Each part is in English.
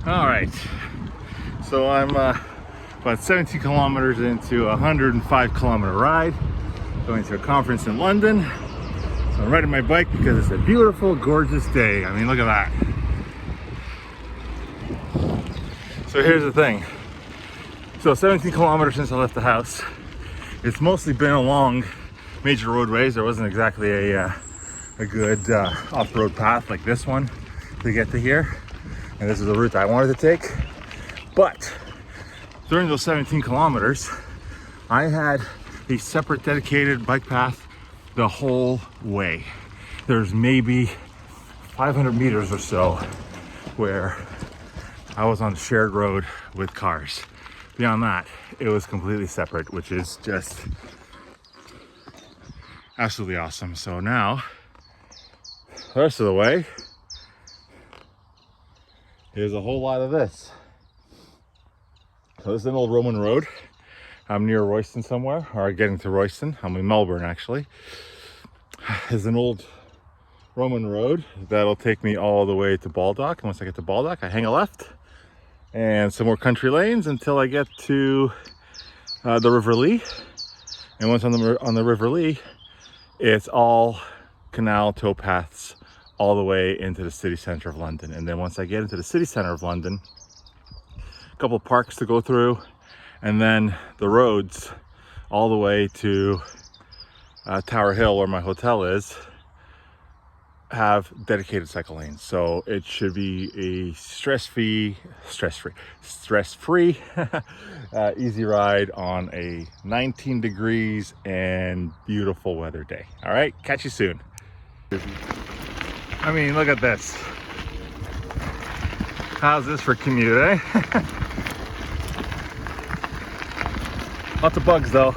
All right, so I'm about 17 kilometers into a 105-kilometer ride, going to a conference in London. So I'm riding my bike because it's a beautiful, gorgeous day. I mean, look at that. So here's the thing. So 17 kilometers since I left the house. It's mostly been along major roadways. There wasn't exactly a good off-road path like this one to get to here. And this is the route I wanted to take. But during those 17 kilometers, I had a separate dedicated bike path the whole way. There's maybe 500 meters or so where I was on a shared road with cars. Beyond that, it was completely separate, which is just absolutely awesome. So now, the rest of the way, here's a whole lot of this. So this is an old Roman road. I'm near Royston somewhere, or getting to Royston. I'm in Melbourne, actually. There's an old Roman road that'll take me all the way to Baldock. And once I get to Baldock, I hang a left and some more country lanes until I get to the River Lee. And once on the River Lee, it's all canal towpaths all the way into the city center of London. And then once I get into the city center of London, a couple of parks to go through, and then the roads all the way to Tower Hill, where my hotel is, have dedicated cycle lanes. So it should be a stress-free easy ride on a 19 degrees and beautiful weather day. All right, catch you soon. I mean, look at this. How's this for commute, eh? Lots of bugs though.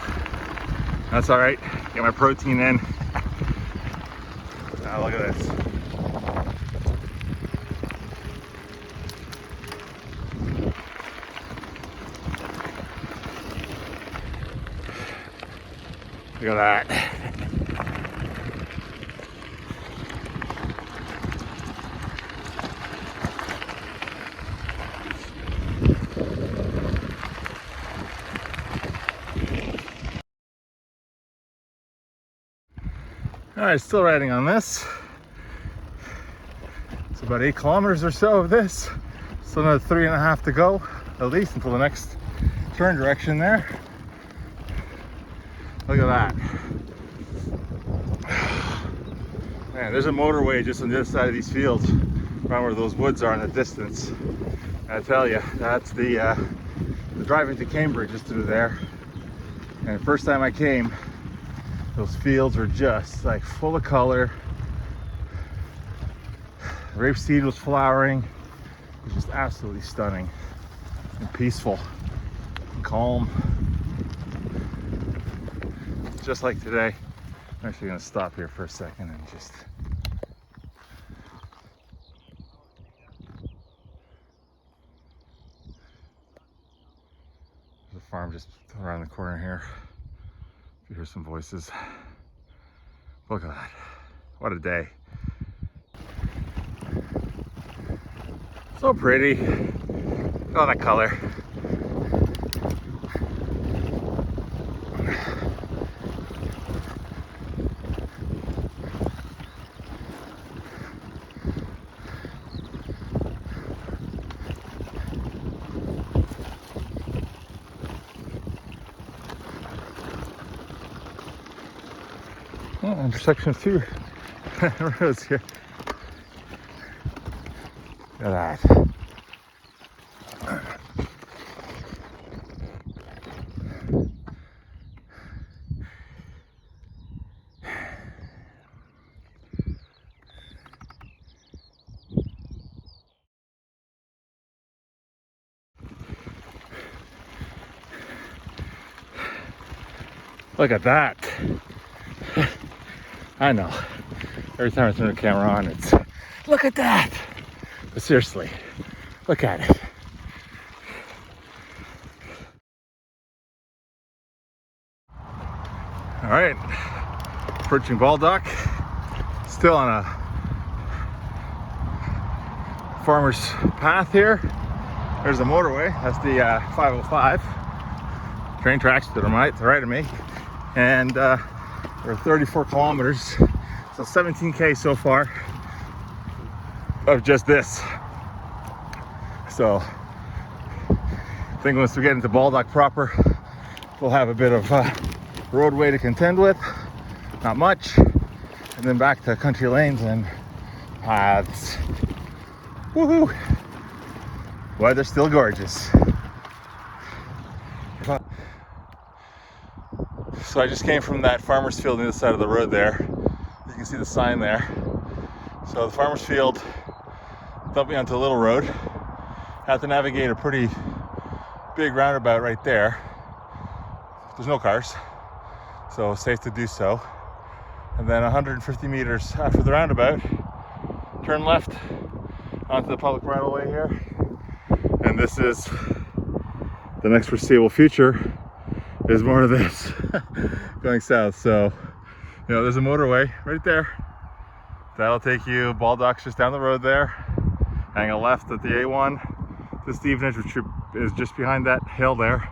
That's all right. Get my protein in. Now look at this. Look at that. All right, still riding on this. It's about 8 kilometers or so of this. Still another 3.5 to go, at least until the next turn direction there. Look at that. Man, there's a motorway just on the other side of these fields, around where those woods are in the distance. And I tell you, that's the driving to Cambridge is through there. And the first time I came, those fields were just like full of color. Rapeseed was flowering. It was just absolutely stunning and peaceful and calm. Just like today. I'm actually gonna stop here for a second and just there's a farm just around the corner here. You hear some voices. Look at that. What a day. So pretty. Look at all that color. Oh, intersection of 2 roads here. Look at that. Look at that. I know. Every time I turn the camera on, it's look at that. But seriously, look at it. All right, approaching Baldock. Still on a farmer's path here. There's the motorway. That's the 505. Train tracks to the right of me. And we're 34 kilometers. So 17K so far of just this. So I think once we get into Baldock proper, we'll have a bit of roadway to contend with. Not much. And then back to country lanes and paths. Woohoo! Weather's still gorgeous. So I just came from that farmer's field on the other side of the road there. You can see the sign there. So the farmer's field dumped me onto a little road. Had to navigate a pretty big roundabout right there. There's no cars, so safe to do so. And then 150 meters after the roundabout, turn left onto the public right of way here. And this is the next foreseeable future is more of this going south. So, you know, there's a motorway right there. That'll take you, Baldock's just down the road there. Hang a left at the A1 to Stevenage, which is just behind that hill there.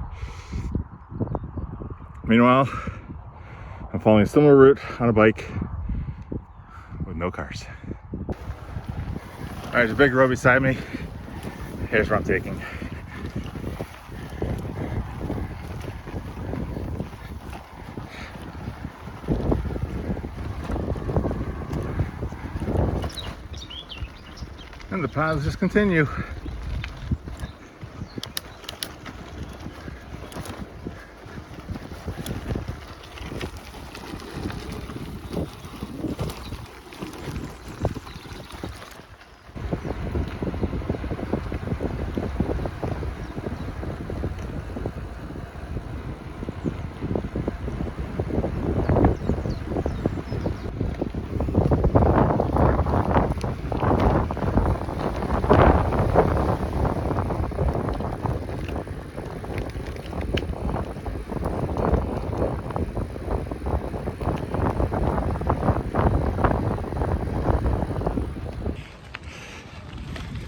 Meanwhile, I'm following a similar route on a bike with no cars. All right, there's a big road beside me. Here's where I'm taking. And the paths just continue.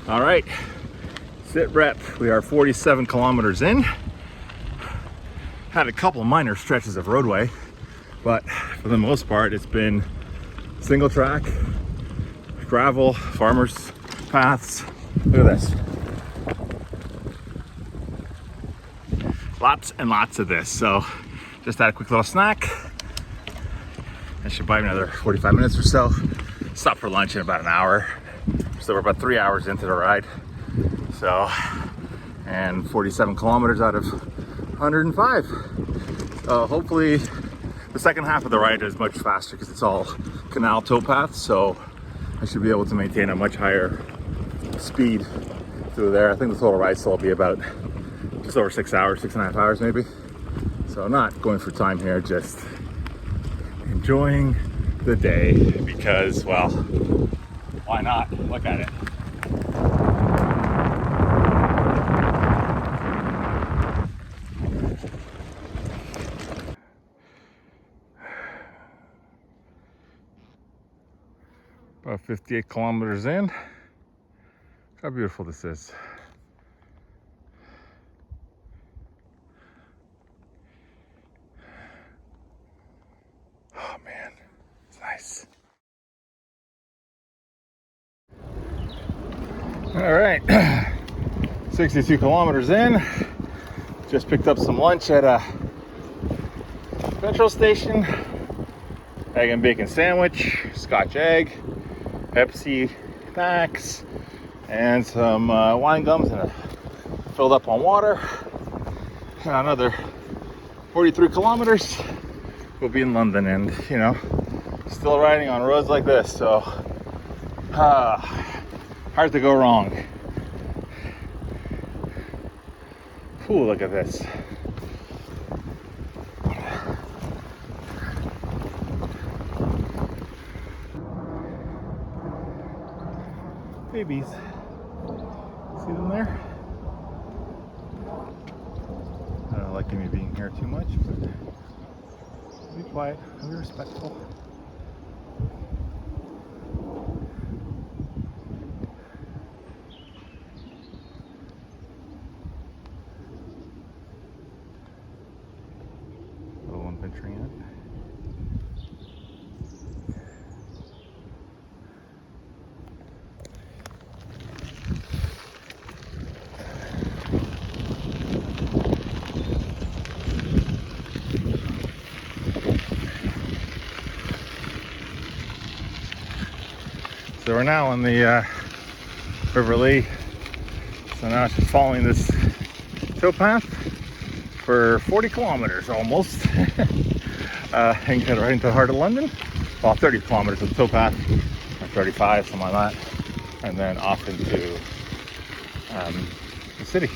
All right, sit rep. We are 47 kilometers in. Had a couple minor stretches of roadway, but for the most part, it's been single track, gravel, farmers paths. Look at this. Lots and lots of this. So just had a quick little snack. That should buy me another 45 minutes or so. Stop for lunch in about an hour. So we're about 3 hours into the ride. So, and 47 kilometers out of 105. Hopefully the second half of the ride is much faster because it's all canal towpaths. So I should be able to maintain a much higher speed through there. I think the total ride still will be about just over 6 hours, 6.5 hours maybe. So I'm not going for time here, just enjoying the day because, well, why not? Look at it. About 58 kilometers in. Look how beautiful this is. Oh man, it's nice. All right, 62 kilometers in. Just picked up some lunch at a petrol station. Egg and bacon sandwich, Scotch egg, Pepsi Max, and some wine gums, and filled up on water. Another 43 kilometers. We'll be in London, and you know, still riding on roads like this, so hard to go wrong. Ooh, look at this. Babies. See them there? I don't like me being here too much, but be quiet, be respectful. entering it. So we're now on the River Lee. So now it's just following this towpath for 40 kilometers almost. And get right into the heart of London. Well, 30 kilometers of the towpath, or 35, something like that. And then off into the city.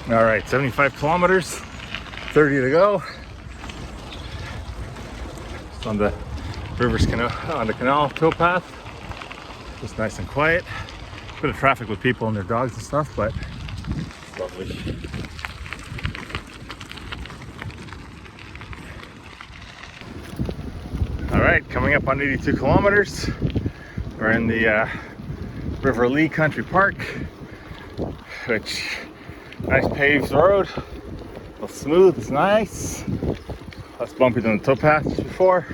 All right, 75 kilometers, 30 to go. It's on the Rivers Canal, on the canal towpath. Just nice and quiet. Bit of traffic with people and their dogs and stuff, but it's lovely. All right, coming up on 82 kilometers. We're in the River Lee Country Park, which nice paved road. A little smooth, it's nice. Less bumpy than the towpath just before.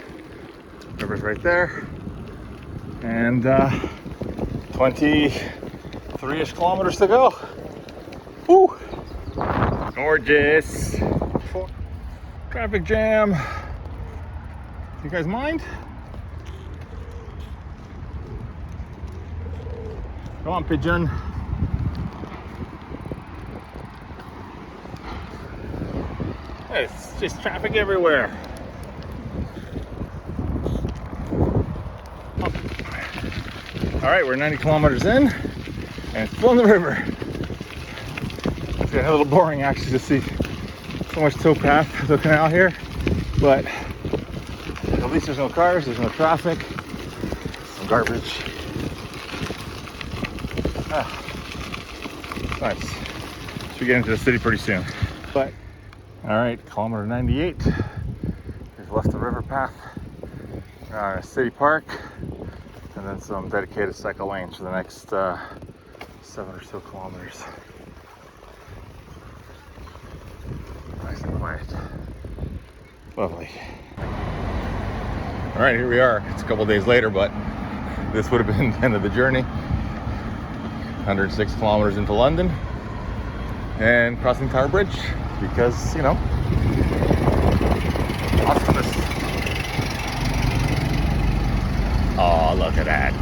River's right there. And 23-ish kilometers to go. Woo! Gorgeous. Traffic jam. You guys mind? Come on, pigeon. It's just traffic everywhere. All right, we're 90 kilometers in, and it's still in the river. It's getting a little boring actually to see so much towpath, the canal here, but at least there's no cars, there's no traffic, some garbage. Nice. Should get into the city pretty soon. But all right, kilometer 98. We've left the river path, a city park, and then some dedicated cycle lanes for the next 7 or so kilometers. Nice and quiet. Lovely. All right, here we are. It's a couple days later, but this would have been the end of the journey. 106 kilometers into London and crossing Tower Bridge because, you know, awesomeness. Oh, look at that.